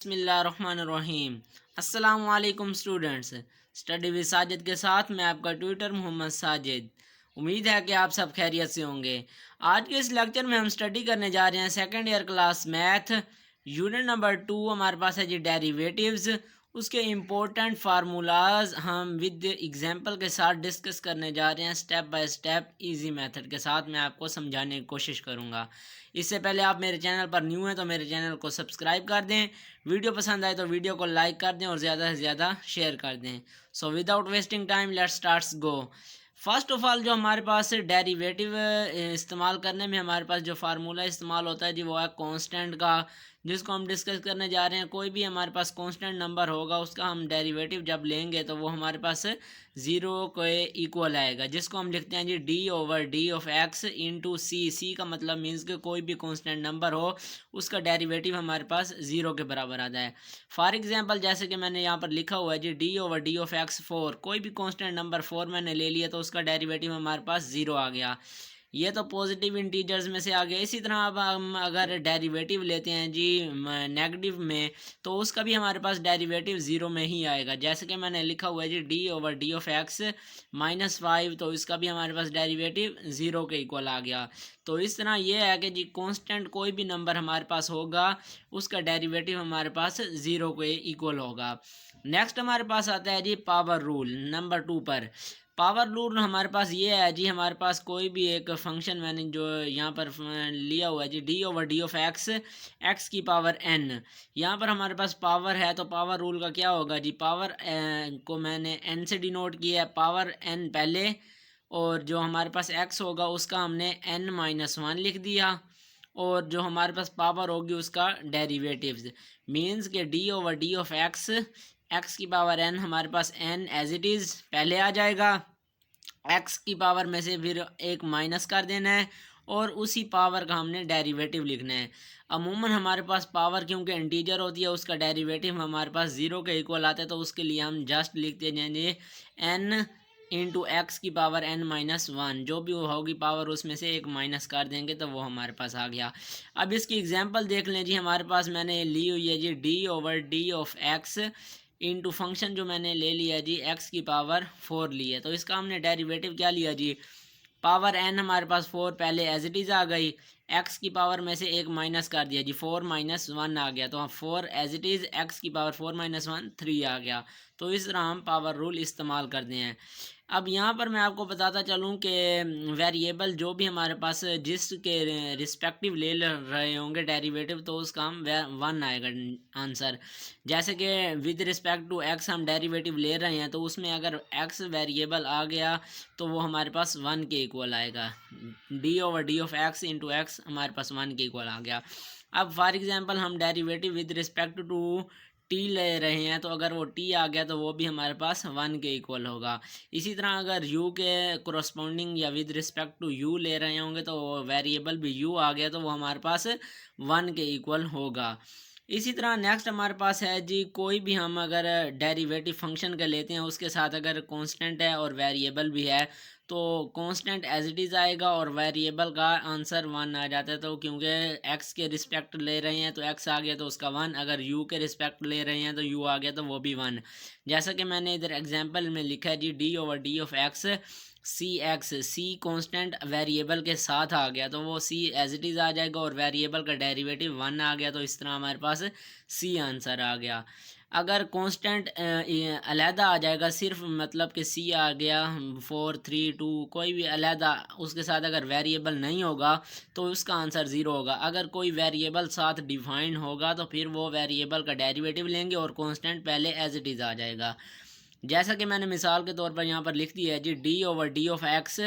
बिस्मिल्लाहिर्रहमानिर्रहीम। अस्सलाम वालेकुम स्टूडेंट्स। स्टडी विद साजिद के साथ मैं आपका ट्यूटर मोहम्मद साजिद। उम्मीद है कि आप सब खैरियत से होंगे। आज के इस लेक्चर में हम स्टडी करने जा रहे हैं second year class math unit number 2। हमारे पास है जी डेरिवेटिव्स। उसके इम्पोर्टेंट फार्मूलाज हम विद एग्जांपल के साथ डिस्कस करने जा रहे हैं, step by step easy method के साथ मैं आपको समझाने की कोशिश करूँगा। इससे पहले आप मेरे चैनल पर न्यू हैं तो मेरे चैनल को सब्सक्राइब कर दें, वीडियो पसंद आए तो वीडियो को लाइक कर दें और ज़्यादा से ज़्यादा शेयर कर दें। So without wasting time let's starts go. First of all जो हमारे पास डेरिवेटिव इस्तेमाल करने में हमारे पास जो फार्मूला इस्तेमाल होता है जी वो है कांस्टेंट का, जिसको हम डिस्कस करने जा रहे हैं। कोई भी हमारे पास कांस्टेंट नंबर होगा उसका हम डेरिवेटिव जब लेंगे तो वो हमारे पास ज़ीरो के इक्वल आएगा, जिसको हम लिखते हैं G D over D of x into C. C का मतलब मीन्स कि कोई भी कांस्टेंट नंबर हो उसका डेरिवेटिव हमारे पास ज़ीरो के बराबर आता है। फॉर एग्जांपल जैसे कि मैंने यहाँ पर लिखा हुआ है जी D over D of x four. कोई भी कांस्टेंट नंबर फोर मैंने ले लिया तो उसका डेरिवेटिव हमारे पास ज़ीरो आ गया। ये तो पॉजिटिव इंटीजर्स में से आ गया। इसी तरह अब हम अगर डेरिवेटिव लेते हैं जी नेगेटिव में तो उसका भी हमारे पास डेरिवेटिव ज़ीरो में ही आएगा। जैसे कि मैंने लिखा हुआ है जी D over D of x -5, तो इसका भी हमारे पास डेरिवेटिव ज़ीरो के इक्वल आ गया। तो इस तरह ये है कि जी कांस्टेंट कोई भी नंबर हमारे पास होगा उसका डेरिवेटिव हमारे पास ज़ीरो के इक्वल होगा। नेक्स्ट हमारे पास आता है जी पावर रूल नंबर 2 पर। पावर रूल हमारे पास ये है जी, हमारे पास कोई भी एक फंक्शन मैंने जो यहाँ पर लिया हुआ है जी D over D of x x की पावर एन। यहाँ पर हमारे पास पावर है तो पावर रूल का क्या होगा जी, पावर को मैंने एन से डिनोट किया है, पावर एन पहले, और जो हमारे पास एक्स होगा उसका हमने n-1 लिख दिया, और जो हमारे पास पावर होगी उसका डेरिवेटिव्स मीन्स के D over D of x x की पावर n हमारे पास n एज इट इज़ पहले आ जाएगा, एक्स की पावर में से फिर एक माइनस कर देना है और उसी पावर का हमने डेरिवेटिव लिखना है। अमूमन हमारे पास पावर क्योंकि इंटीजर होती है उसका डेरिवेटिव हमारे पास ज़ीरो के इक्वल आता है, तो उसके लिए हम जस्ट लिखते जाएंगे एन इंटू एक्स की पावर n-1। जो भी वो होगी पावर उसमें से एक माइनस कर देंगे तो वो हमारे पास आ गया। अब इसकी एग्जांपल देख लें जी, हमारे पास मैंने ली हुई है जी D over D of x into function जो मैंने ले लिया जी एक्स की पावर 4 ली है, तो इसका हमने डेरिवेटिव क्या लिया जी, पावर एन हमारे पास 4 पहले एज इट इज़ आ गई, एक्स की पावर में से एक माइनस कर दिया जी 4-1 आ गया, तो 4 एज इट इज़ एक्स की पावर 4-1 3 आ गया। तो इस तरह हम पावर रूल इस्तेमाल करते हैं। अब यहाँ पर मैं आपको बताता चलूँ कि वेरिएबल जो भी हमारे पास जिसके रिस्पेक्टिव ले रहे होंगे डेरिवेटिव तो उसका हम 1 आएगा आंसर। जैसे कि विद रिस्पेक्ट टू एक्स हम डेरिवेटिव ले रहे हैं तो उसमें अगर एक्स वेरिएबल आ गया तो वो हमारे पास 1 के इक्वल आएगा। D over D of x into x हमारे पास 1 के इक्वल आ गया। अब फॉर एग्जांपल हम derivative with respect to t ले रहे हैं तो अगर वो टी आ गया तो वो भी हमारे पास 1 के इक्वल होगा। इसी तरह अगर यू के कोरस्पोंडिंग या विद रिस्पेक्ट टू यू ले रहे होंगे तो वेरिएबल भी यू आ गया तो वो हमारे पास 1 के इक्वल होगा। इसी तरह नेक्स्ट हमारे पास है जी, कोई भी हम अगर डेरिवेटिव फंक्शन का लेते हैं उसके साथ अगर कांस्टेंट है और वेरिएबल भी है तो कांस्टेंट एज इट इज़ आएगा और वेरिएबल का आंसर 1 आ जाता है। तो क्योंकि एक्स के रिस्पेक्ट ले रहे हैं तो एक्स आ गया तो उसका 1, अगर यू के रिस्पेक्ट ले रहे हैं तो यू आ गया तो वो भी 1। जैसा कि मैंने इधर एग्जांपल में लिखा है जी D over D of x c x, c constant variable के साथ आ गया तो वो सी एज इट इज़ आ जाएगा और वेरिएबल का डेरिवेटिव 1 आ गया, तो इस तरह हमारे पास सी आंसर आ गया। अगर कांस्टेंट अलहदा आ जाएगा, सिर्फ मतलब कि सी आ गया 4-3-2 कोई भी अलहदा, उसके साथ अगर वेरिएबल नहीं होगा तो उसका आंसर ज़ीरो होगा। अगर कोई वेरिएबल साथ डिफाइंड होगा तो फिर वो वेरिएबल का डेरिवेटिव लेंगे और कांस्टेंट पहले एज इट इज़ आ जाएगा। जैसा कि मैंने मिसाल के तौर पर यहाँ पर लिख दिया है जी D over D of x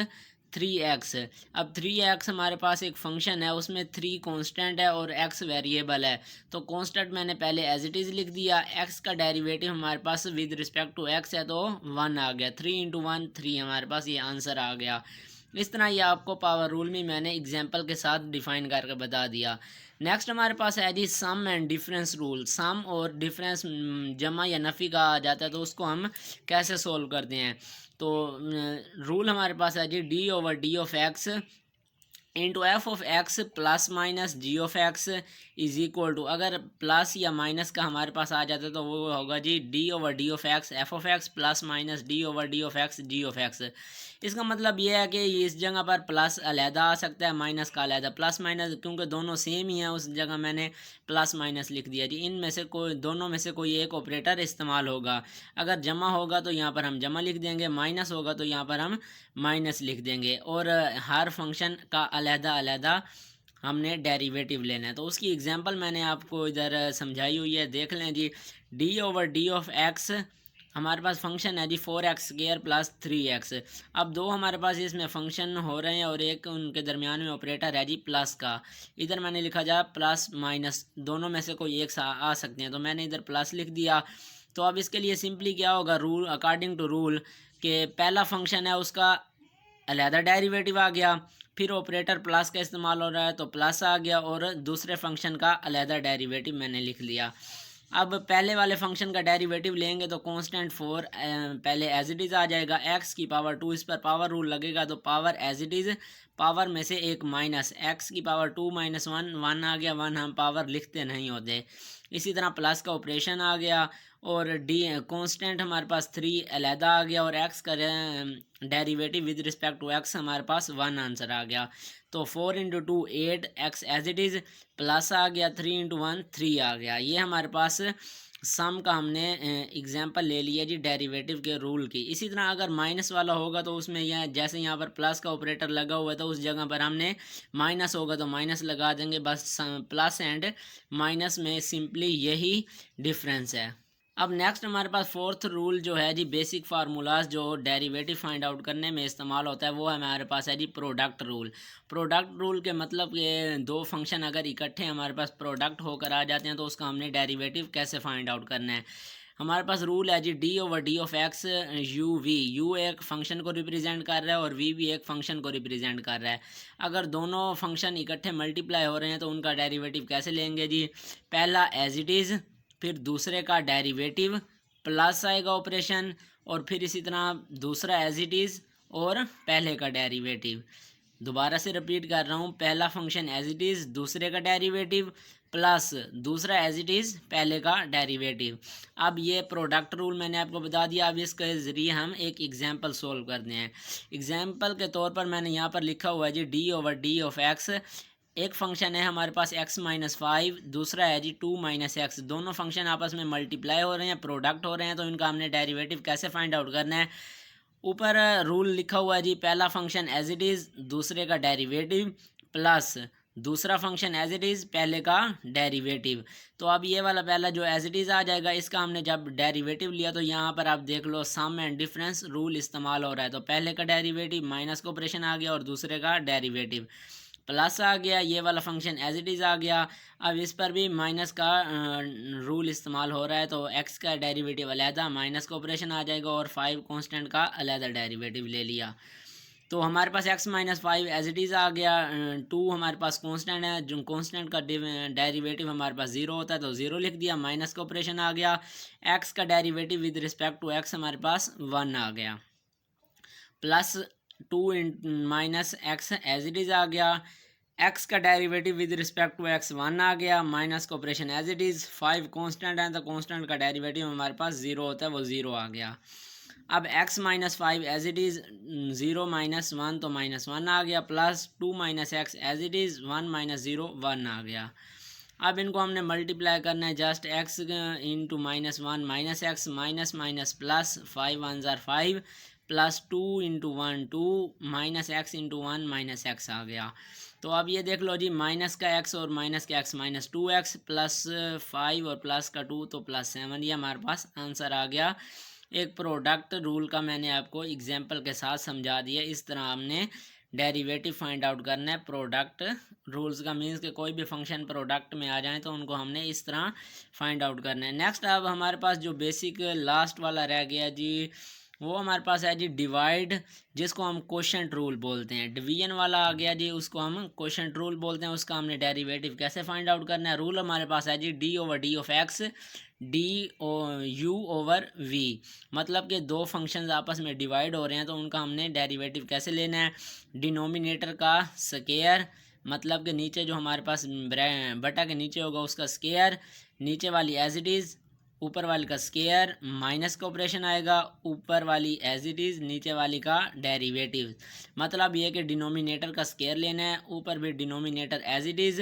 3x। अब 3x हमारे पास एक फंक्शन है उसमें 3 कांस्टेंट है और x वेरिएबल है, तो कांस्टेंट मैंने पहले एज इट इज़ लिख दिया, x का डेरिवेटिव हमारे पास विद रिस्पेक्ट टू x है तो 1 आ गया, 3 इंटू 1 3 हमारे पास ये आंसर आ गया। इस तरह ये आपको पावर रूल में मैंने एग्जांपल के साथ डिफाइन करके बता दिया। नेक्स्ट हमारे पास है जी सम एंड डिफरेंस रूल। सम और डिफरेंस जमा या नफ़ी का आ जाता है तो उसको हम कैसे सोल्व करते हैं। तो रूल हमारे पास है जी D over D of x into f of x plus minus g of x is equal to, अगर प्लस या माइनस का हमारे पास आ जाता है तो वो होगा जी D over D of x f of x plus minus d over D of x g of x. इसका मतलब ये है कि इस जगह पर प्लस अलहदा आ सकता है, माइनस का अलहदा, प्लस माइनस क्योंकि दोनों सेम ही हैं उस जगह मैंने प्लस माइनस लिख दिया जी। इनमें से कोई दोनों में से कोई एक ऑपरेटर इस्तेमाल होगा। अगर जमा होगा तो यहाँ पर हम जमा लिख देंगे, माइनस होगा तो यहाँ पर हम माइनस लिख देंगे। और हर फंक्शन का अलहदा अलहदा हमने डेरिवेटिव लेना है। तो उसकी एग्जांपल मैंने आपको इधर समझाई हुई है, देख लें जी। D over D of x हमारे पास फंक्शन है जी 4x² प्लस 3x। अब दो हमारे पास इसमें फंक्शन हो रहे हैं और एक उनके दरमियान में ऑपरेटर है जी प्लस का। इधर मैंने लिखा जा प्लस माइनस, दोनों में से कोई एक आ सकते हैं, तो मैंने इधर प्लस लिख दिया। तो अब इसके लिए सिंपली क्या होगा, रूल अकॉर्डिंग टू रूल के पहला फंक्शन है उसका अलहदा डेरिवेटिव आ गया, फिर ऑपरेटर प्लस का इस्तेमाल हो रहा है तो प्लस आ गया, और दूसरे फंक्शन का अलहदा डेरिवेटिव मैंने लिख लिया। अब पहले वाले फंक्शन का डेरिवेटिव लेंगे तो कांस्टेंट 4 पहले एज इट इज़ आ जाएगा, x की पावर 2, इस पर पावर रूल लगेगा तो power as it is, power में से एक माइनस, x की पावर 2 माइनस 1, 1 आ गया, 1 हम पावर लिखते नहीं होते। इसी तरह प्लस का ऑपरेशन आ गया, और डी कांस्टेंट हमारे पास 3 अलहदा आ गया, और x का derivative with respect to x हमारे पास 1 आंसर आ गया। तो 4 into 2 8, x as it is, plus आ गया, 3 इंटू 1 3 आ गया। ये हमारे पास सम का हमने एग्जांपल ले लिया जी डेरिवेटिव के रूल की। इसी तरह अगर माइनस वाला होगा तो उसमें यह जैसे यहाँ पर प्लस का ऑपरेटर लगा हुआ है तो उस जगह पर हमने माइनस होगा तो माइनस लगा देंगे, बस प्लस एंड माइनस में सिंपली यही डिफरेंस है। अब नेक्स्ट हमारे पास फोर्थ रूल जो है जी, बेसिक फार्मूलाज जो डेरिवेटिव फाइंड आउट करने में इस्तेमाल होता है वो हमारे पास है जी प्रोडक्ट रूल। प्रोडक्ट रूल के मतलब ये दो फंक्शन अगर इकट्ठे हमारे पास प्रोडक्ट होकर आ जाते हैं तो उसका हमने डेरिवेटिव कैसे फाइंड आउट करना है। हमारे पास रूल है जी D over D of x u v, u एक फंक्शन को रिप्रेजेंट कर रहा है और वी भी एक फंक्शन को रिप्रेजेंट कर रहा है। अगर दोनों फंक्शन इकट्ठे मल्टीप्लाई हो रहे हैं तो उनका डेरिवेटिव कैसे लेंगे जी, पहला एज इट इज़, फिर दूसरे का डेरिवेटिव प्लस आएगा ऑपरेशन, और फिर इसी तरह दूसरा एज इट इज़ और पहले का डेरिवेटिव। दोबारा से रिपीट कर रहा हूँ, पहला फंक्शन एज इट इज़, दूसरे का डेरिवेटिव प्लस दूसरा एज इट इज़, पहले का डेरिवेटिव। अब ये प्रोडक्ट रूल मैंने आपको बता दिया। अब इसके ज़रिए हम एक एग्जांपल सोल्व करते हैं। एग्जांपल के तौर पर मैंने यहाँ पर लिखा हुआ है जी D over D of x. एक फंक्शन है हमारे पास x माइनस 5, दूसरा है जी 2 माइनस एक्स। दोनों फंक्शन आपस में मल्टीप्लाई हो रहे हैं, प्रोडक्ट हो रहे हैं, तो इनका हमने डेरिवेटिव कैसे फाइंड आउट करना है। ऊपर रूल लिखा हुआ है जी, पहला फंक्शन एज इट इज़, दूसरे का डेरिवेटिव प्लस दूसरा फंक्शन एज इट इज़, पहले का डेरिवेटिव। तो अब ये वाला पहला जो एज इट इज़ आ जाएगा, इसका हमने जब डेरिवेटिव लिया तो यहाँ पर आप देख लो सम एंड डिफरेंस रूल इस्तेमाल हो रहा है। तो पहले का डेरिवेटिव माइनस का ऑपरेशन आ गया और दूसरे का डेरिवेटिव प्लस आ गया, ये वाला फंक्शन एज इट इज़ आ गया। अब इस पर भी माइनस का रूल इस्तेमाल हो रहा है, तो x का डेरिवेटिव अलहदा, माइनस का ऑपरेशन आ जाएगा, और 5 कांस्टेंट का अलहदा डेरिवेटिव ले लिया। तो हमारे पास x minus 5 as it is आ गया। 2 हमारे पास कांस्टेंट है, जो कांस्टेंट का डेरिवेटिव हमारे पास 0 होता है तो 0 लिख दिया, माइनस का ऑपरेशन आ गया। x का derivative with respect to x हमारे पास 1 आ गया, plus 2 minus x as it is आ गया। x का derivative with respect to x 1 आ गया, माइनस का operation as it is. 5 constant है तो कांस्टेंट का डेरिवेटिव हमारे पास 0 होता है, वो 0 आ गया। अब x minus 5 as it is, 0 minus 1 तो माइनस 1 आ गया, plus 2 minus x as it is, 1 minus 0 1 आ गया। अब इनको हमने मल्टीप्लाई करना है, just x into minus 1 minus x, minus minus plus, 5 1 ज़ार 5, plus 2 into 1 2, minus x into 1 minus x आ गया। तो अब ये देख लो जी, माइनस का x और माइनस का x माइनस 2x, प्लस 5 और प्लस का 2 तो प्लस 7, ये हमारे पास आंसर आ गया। एक प्रोडक्ट रूल का मैंने आपको एग्जांपल के साथ समझा दिया। इस तरह हमने डेरिवेटिव फाइंड आउट करना है। प्रोडक्ट रूल्स का मीन्स कि कोई भी फंक्शन प्रोडक्ट में आ जाए तो उनको हमने इस तरह फाइंड आउट करना है। नेक्स्ट अब हमारे पास जो बेसिक लास्ट वाला रह गया जी, वो हमारे पास है जी डिवाइड, जिसको हम क्वोशंट रूल बोलते हैं। डिवीजन वाला आ गया जी, उसको हम क्वोशंट रूल बोलते हैं। उसका हमने डेरिवेटिव कैसे फाइंड आउट करना है। रूल हमारे पास है जी D over D of x, du/v, मतलब कि दो फंक्शंस आपस में डिवाइड हो रहे हैं तो उनका हमने डेरिवेटिव कैसे लेना है। डिनोमिनेटर का स्क्वायर, मतलब कि नीचे जो हमारे पास बटा के नीचे होगा उसका स्क्वायर, नीचे वाली एज इट इज़, ऊपर वाली का स्क्वायर, माइनस का ऑपरेशन आएगा, ऊपर वाली एज इट इज़, नीचे वाली का डेरिवेटिव। मतलब ये कि डिनोमिनेटर का स्क्वायर लेना है, ऊपर भी डिनोमिनेटर एज इट इज़,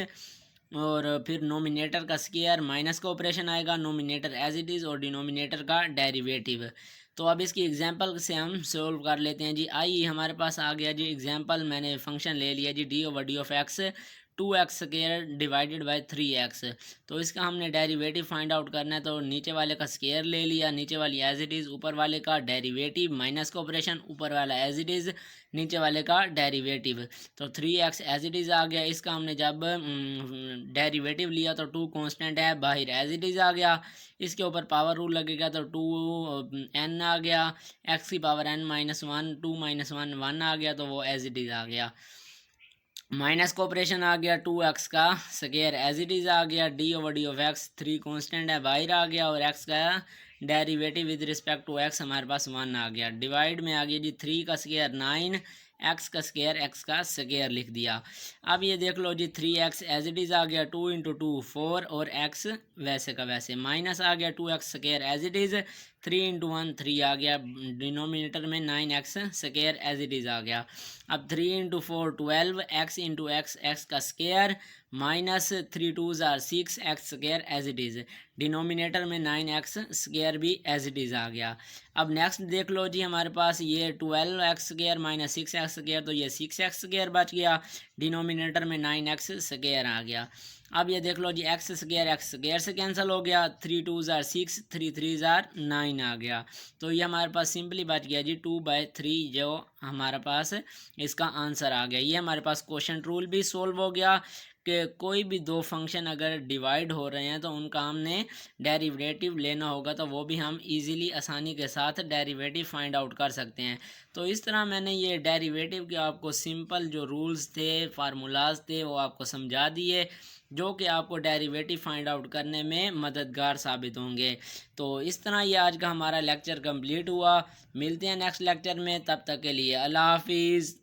और फिर नोमिनेटर का स्क्वायर, माइनस का ऑपरेशन आएगा, नोमिनेटर एज इट इज़ और डिनोमिनेटर का डेरिवेटिव। तो अब इसकी एग्जांपल से हम सोल्व कर लेते हैं जी। आइए हमारे पास आ गया जी एग्जांपल, मैंने फंक्शन ले लिया जी d/d(x), 2x² divided by 3x। तो इसका हमने डेरिवेटिव फाइंड आउट करना है, तो नीचे वाले का स्क्वायर ले लिया, नीचे वाली एज इट इज़, ऊपर वाले का डेरिवेटिव, माइनस का ऑपरेशन, ऊपर वाला एज इट इज़, नीचे वाले का डेरिवेटिव। तो 3x एज इट इज़ आ गया। इसका हमने जब डेरिवेटिव लिया तो 2 कांस्टेंट है, बाहर एज इट इज़ आ गया। इसके ऊपर पावर रूल लगेगा तो 2n आ गया, x⁻n−1, 2 - 1 1 आ गया, तो वो एज इट इज़ आ गया। माइनस का ऑपरेशन आ गया, 2x का स्क्वायर एज इट इज़ आ गया, d/d(x), 3 कांस्टेंट है, बाहर आ गया, और x का derivative with respect to x हमारे पास 1 आ गया। डिवाइड में आ गया जी 3 का स्क्वायर 9, x का स्क्वायर x का स्क्वायर लिख दिया। अब ये देख लो जी 3x एज इट इज़ आ गया, 2 × 2 4, और x वैसे का वैसे, माइनस आ गया 2x square as it is, 3 × 1 3 आ गया, डिनोमिनेटर में 9x square as it is आ गया। अब 3 × 4 12, x × x x का square, minus 3 2s are 6, x square as it is, denominator में 9x स्क्वायर भी एज इट इज़ आ गया। अब नेक्स्ट देख लो जी, हमारे पास ये 12x square minus 6x square, तो ये 6x स्क्वायर बच गया, डिनोमिनेटर में 9x स्क्वायर आ गया। अब ये देख लो जी x स्क्वायर से कैंसिल हो गया, 3 2s are 6, 3 3s are 9 आ गया। तो ये हमारे पास सिंपली बच गया जी 2/3, जो हमारे पास इसका आंसर आ गया। ये हमारे पास क्वेश्चन रूल भी सोल्व हो गया कि कोई भी दो फंक्शन अगर डिवाइड हो रहे हैं तो उनका हमने डेरिवेटिव लेना होगा, तो वो भी हम इजीली आसानी के साथ डेरिवेटिव फाइंड आउट कर सकते हैं। तो इस तरह मैंने ये डेरिवेटिव के आपको सिंपल जो रूल्स थे, फार्मूलाज थे, वो आपको समझा दिए, जो कि आपको डेरिवेटिव फाइंड आउट करने में मददगार साबित होंगे। तो इस तरह ये आज का हमारा लेक्चर कंप्लीट हुआ। मिलते हैं नेक्स्ट लेक्चर में, तब तक के लिए अल्लाह हाफिज़।